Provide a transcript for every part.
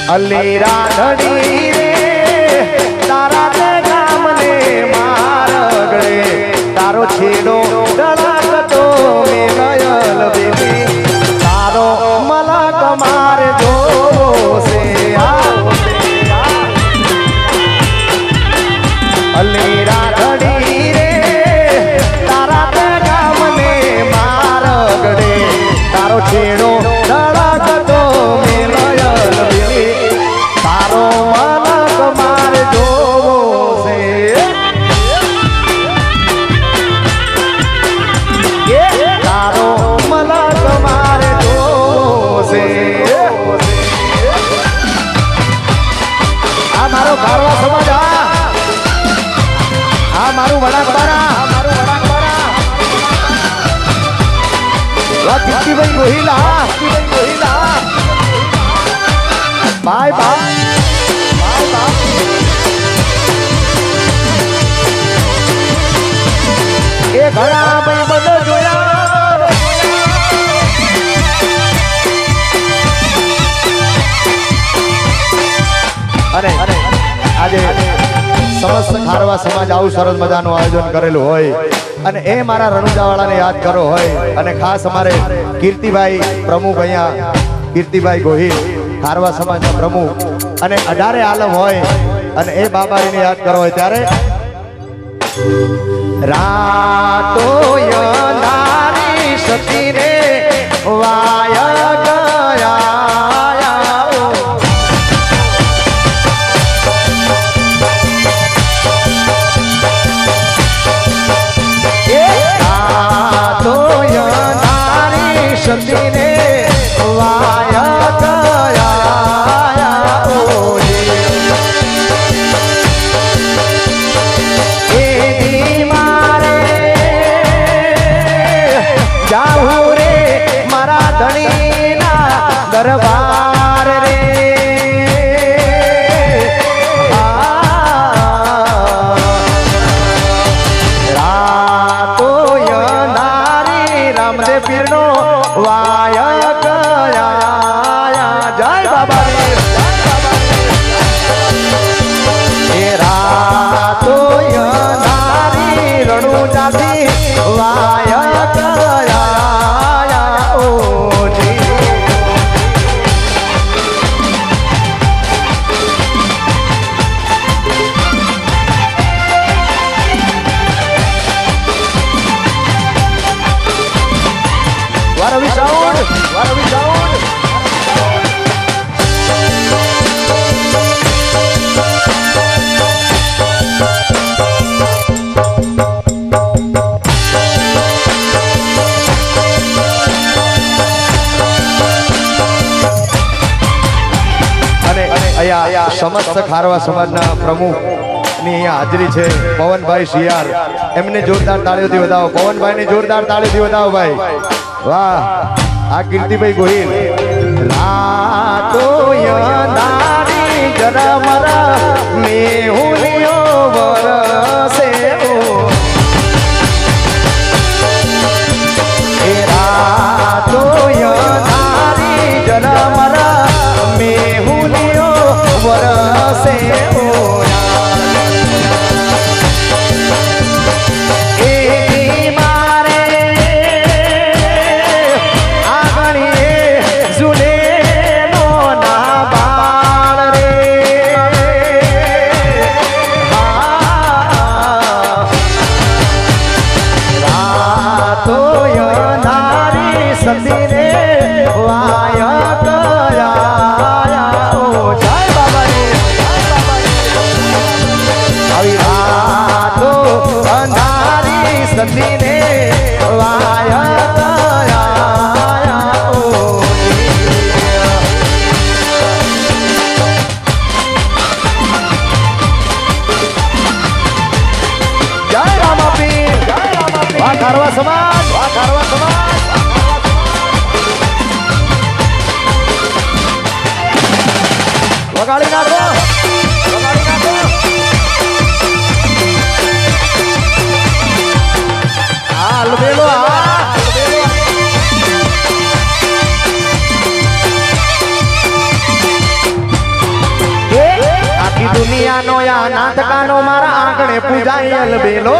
અલી રાધડી રે તારા તે ગામને મારગડે તારો છેડો ડળકતો મે ગયલ બેબી તારો મલક મારે જોવો છે અલી રાધડી રે તારા તે ગામને મારગડે તારો છેડો ડળકતો મે ગયલ બેબી તારો મલક મારે જોવો છે તારો મલક મારે જોવો છે આ મારો કારવા સમાજ આ મારું વડાકબારા કીર્તિભાઈ ગોહિલા બાય બાય એ ઘણા ભાઈ બધો જોયા અને આજે સમસ્ત ખારવા સમાજ આવું સરસ મજાનું આયોજન કરેલું હોય અને એ મારા રણુજાવાળાને યાદ કરો હોય અને ખાસ અમારે કીર્તિભાઈ પ્રમુખ અહીંયા કીર્તિભાઈ ગોહિલ ખારવા સમાજના પ્રમુખ અને 18 આલમ હોય અને એ બાબાજીને યાદ કરો હોય ત્યારે રાતો યંધારી સતી રે વાય ગયા સતીને વાયા ગયા એ મારે જાઉં રે મારા ધણીના દરબાર રે રાતો યનારી રામદેવ પીરનો વાયા ગયા જય બાબા એ રાતો યનારી રણુજાથી વાયા ગયા ઓજી Warawi sound અને અહીંયા સમસ્ત ખારવા સમાજના પ્રમુખ ની અહીંયા હાજરી છે પવનભાઈ શિયાર એમને જોરદાર તાળીઓથી વધાવો પવનભાઈને જોરદાર તાળીઓથી વધાવો ભાઈ વાહ આ કીર્તિભાઈ ગોહિલ રાતો યંધારી જરમરા મેહુલિયો વરસે એ રાતો યંધારી જરમરા મેહુલિયો વરસે સતીને વાયા ગયા ઓ જય બાબા આવી રાતો અંધારી સતીને વાયા ગયા ઓ જય રામાપીર વાહ ખારવા સમાજ વગાડી નાખો હાલ બેલો આંગણે પૂજાય અલબેલો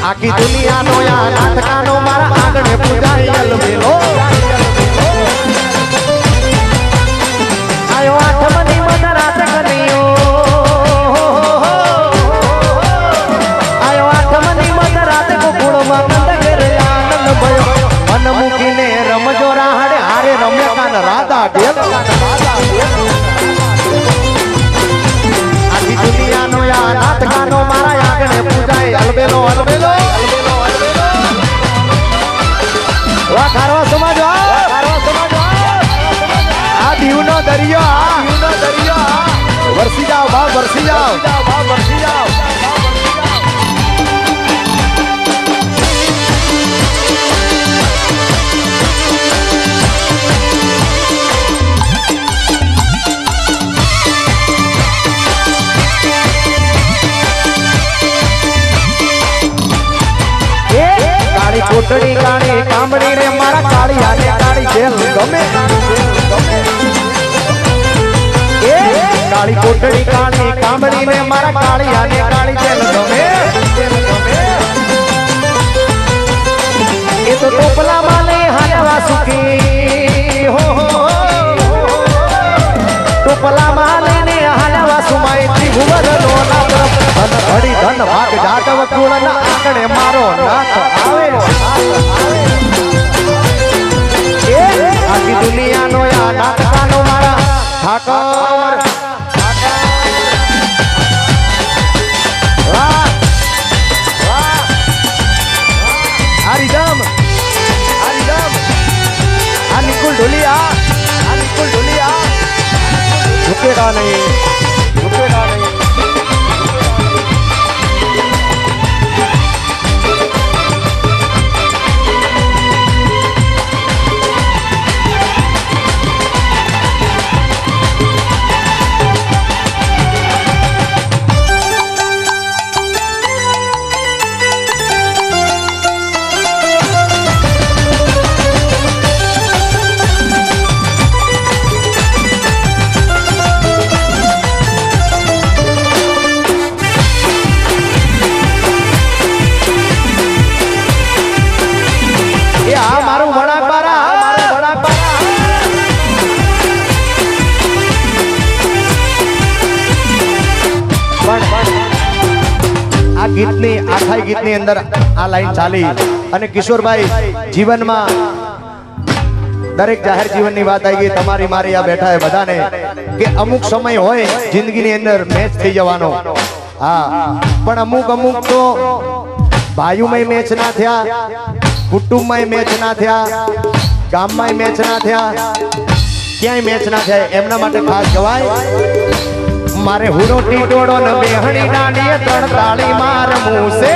આખી દુનિયાનો આ નાથકાનો મારા આંગણે પૂજાય અલબેલો આયો આઠમની મધરાત કનૈયો આયો આઠમની મધરાત ગોકુળમાં નંદ ઘેર આનંદ ભયો મન મૂકીને રમજો રાહડે હારે રમે કાન રાધા ઢેલ આખી દુનિયાનો આ નાથકાનો મારા આંગણે પૂજાય અલબેલો અલબેલો વાહ ખારવા સમાજ આ દીવનો દરિયો વરસી જાઓ ભાવ વરસી જાઓ કોટડી કાળી કામડી રે મારા કાળી આને કાળી જેલ ગમે એ કાળી કોટડી કાળી કામડી રે મારા કાળી આને કાળી જેલ ગમે એ તો ટોપલા માલે હાલવા સુખી હો ટોપલા માલે ને હાલવા સુમાઈ ત્રિભુવન નો નાથ ધન ઘડી ધન ભાગ જાટવ કુળના આંગણે મારો નાથ આવે આખી દુનિયાનો આ નાથકાનો મારા ઠાકર હરિદમ આ નિકુલ ઢોલિયા ઝુકેગા નહીં ગીતની આખા ગીતની અંદર આ લાઈન ચાલી અને કિશોરભાઈ જીવનમાં દરેક જાહેર જીવનની વાત આવી ગઈ તમારી મારી આ બેઠા બધાને કે અમુક સમય હોય જિંદગીની અંદર મેચ થઈ જવાનો હા પણ અમુક તો ભાઈઓમાં મેચ ના થયા કુટુંબમાં મેચ ના થયા ગામમાં મેચ ના થયા ક્યાંય મેચ ના થયા એમના માટે ખાસ કહેવાય મારે હુડો ટીટોડો ને બેહણી દાંડીએ ત્રણ તાળી માર મૂસે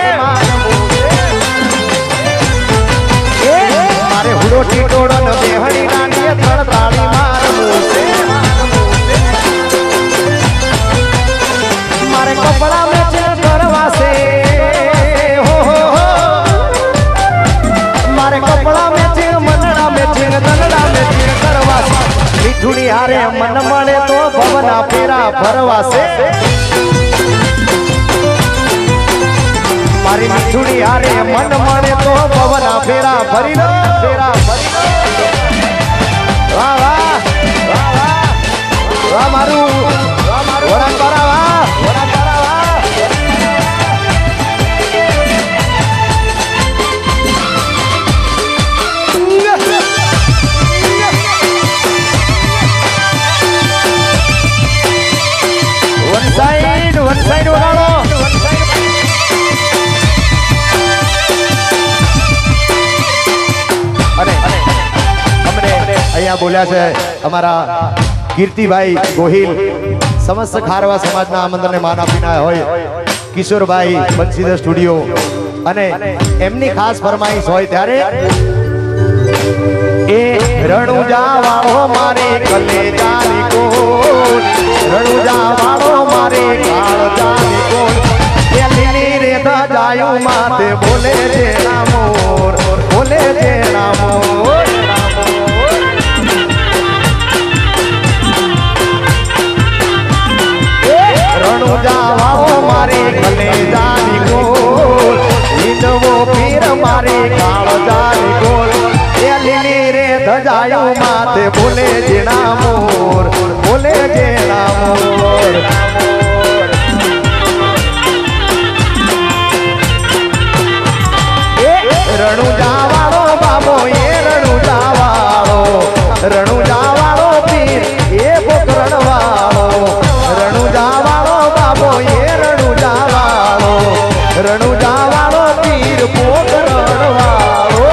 મારે હુડો ટીટોડો ને બેહણી દાંડીએ ત્રણ તાળી માર મૂસે મારે કપડા મેચ કરવા છે મારે કપડા મેચ મનડા મેચ દંડા મેચ કરવા છે મીઠુડી હારે મન મળે તો ભવના ફેરા ભરવાશે મારી મીઠુડી હારે મન મળે તો ભવના ફેરા ભરી લો વાહ વાહ વાહ વાહ વાહ મારું વરાન કરાવા વન સાઈડ વગાડો અને અમને અહીંયા બોલ્યા છે અમારા કીર્તિભાઈ ગોહિલ સમસ્ત ખારવા સમાજના આમંત્રણને માન આપીને હોય કિશોરભાઈ બંસીધર સ્ટુડિયો અને એમની ખાસ ફરમાઈશ હોય ત્યારે એ રણુજા વાળો મારે કલેજાની કોલ રણુજા વાળો મારે કાળજાની કોલ એ લીલી રે જાયું માથે બોલે છે નામોર બોલે છે નામોર ડાયું માથે બોલે જેના મોર, બોલે જેના મોર. રણુજા વાળો બાબો એ રણુજા વાળો, રણુજા વાળો પીર એ પોકરણ વાળો, રણુજા વાળો બાબો એ રણુજા વાળો, રણુજા વાળો પીર પોકરણ વાળો.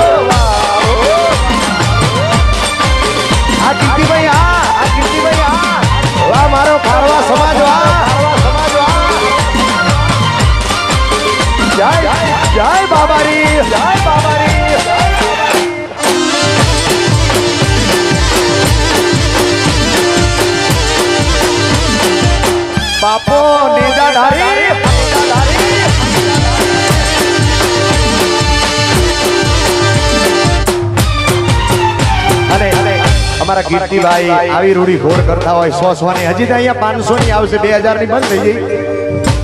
આ કીર્તિભાઈ આ કીર્તિભાઈ આ વાહ મારો ખારવા સમાજ જય જય બાબારી, જય બાબારી. બાપો નેજાધારી અને અમારા કીર્તિભાઈ આવી રૂડી ઘોર કરતા હોય 100 ની, હજી તો અહીંયા 500 ની આવશે, 2000 ની બંધ થઈ ગઈ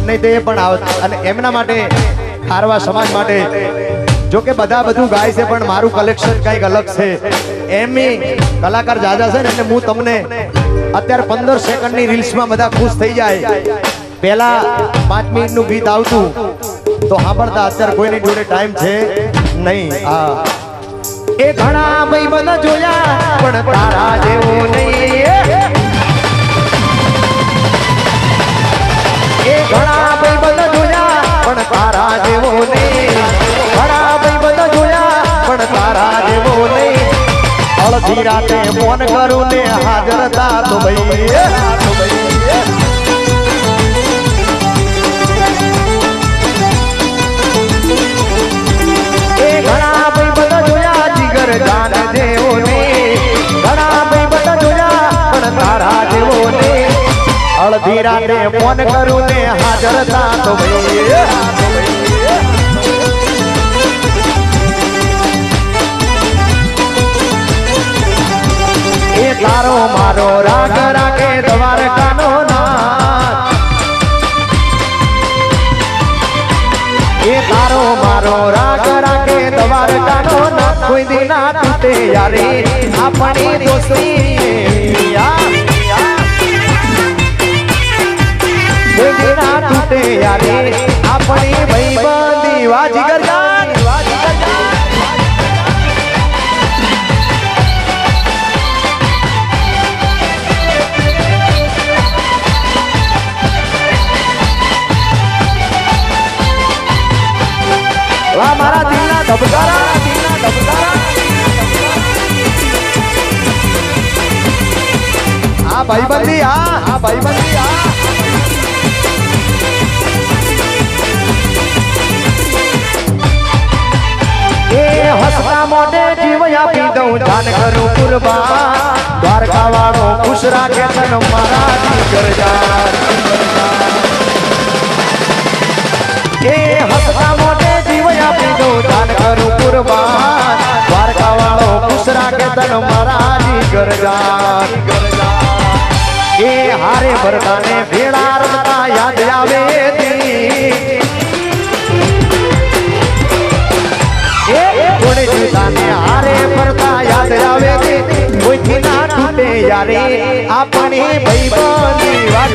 નહીં તો એ પણ આવત. અને એમના માટે ખારવા સમાજ માટે જો કે બધા બધું ગાય છે પણ મારું કલેક્શન કંઈક અલગ છે. એમની કલાકાર જાજા છે ને એટલે હું તમને અત્યારે 15 સેકન્ડની રીલ્સમાં બધા ખુશ થઈ જાય. પહેલા 5 મિનિટનું ગીત આવતું તો સાંભળતા, અત્યારે કોઈની જોડે ટાઈમ છે નહીં. એ ઘણા ભાઈબંધ જોયા પણ તારા જેવો નહીં, એ ઘણા ભાઈબંધ જોયા પણ તારા જેવો નહીં, ઘણા ભાઈબંધ જોયા પણ તારા જેવો નહીં. અડધી રાતે ફોન કરું ને હાજર તા તો ભાઈ, એ ઘણા ભાઈબંધ જોયા જીગર જાન જેવો નહીં, ઘણા ભાઈબંધ જોયા પણ તારા જેવો નહીં. અડધી રાતે ફોન કરું ને હાજર તા તો ભાઈ, એ તારો મારો રાગ રાખે દ્વારકાનો નાથ, એ તારો મારો રાગ રાખે દ્વારકાનો નાથ. કોઈ દી ના તૂટે યારે આપણી દોસ્તી, કોઈ દી ના તૂટે યારે આપણી ભાઈબંધી. વાજીગર જાન, વાજીગર જાન. વાહ મારા દિલના ધબકારા, દિલના ધબકારા. આ ભાઈબંધી, આ ભાઈબંધી, એ હસતા મોઢે જીવ આપી દઉં, જાન કરું કુરબાન. દ્વારકા વાળો ખુશ રાખે તન મારા જીગર જાન. એ હસતા મોઢે જીવ આપી દઉં, જાન કરું કુરબાન. દ્વારકા વાળો ખુશ રાખે તન મારા જીગર જાન. એ હારે ભરતાને ભેળા રમતા યાદ આવે તી, કોને જીતાને હારે ભરતા યાદ આવે તી. કોઈથી ના તૂટે યારે આપણી ભાઈબંધી. વાત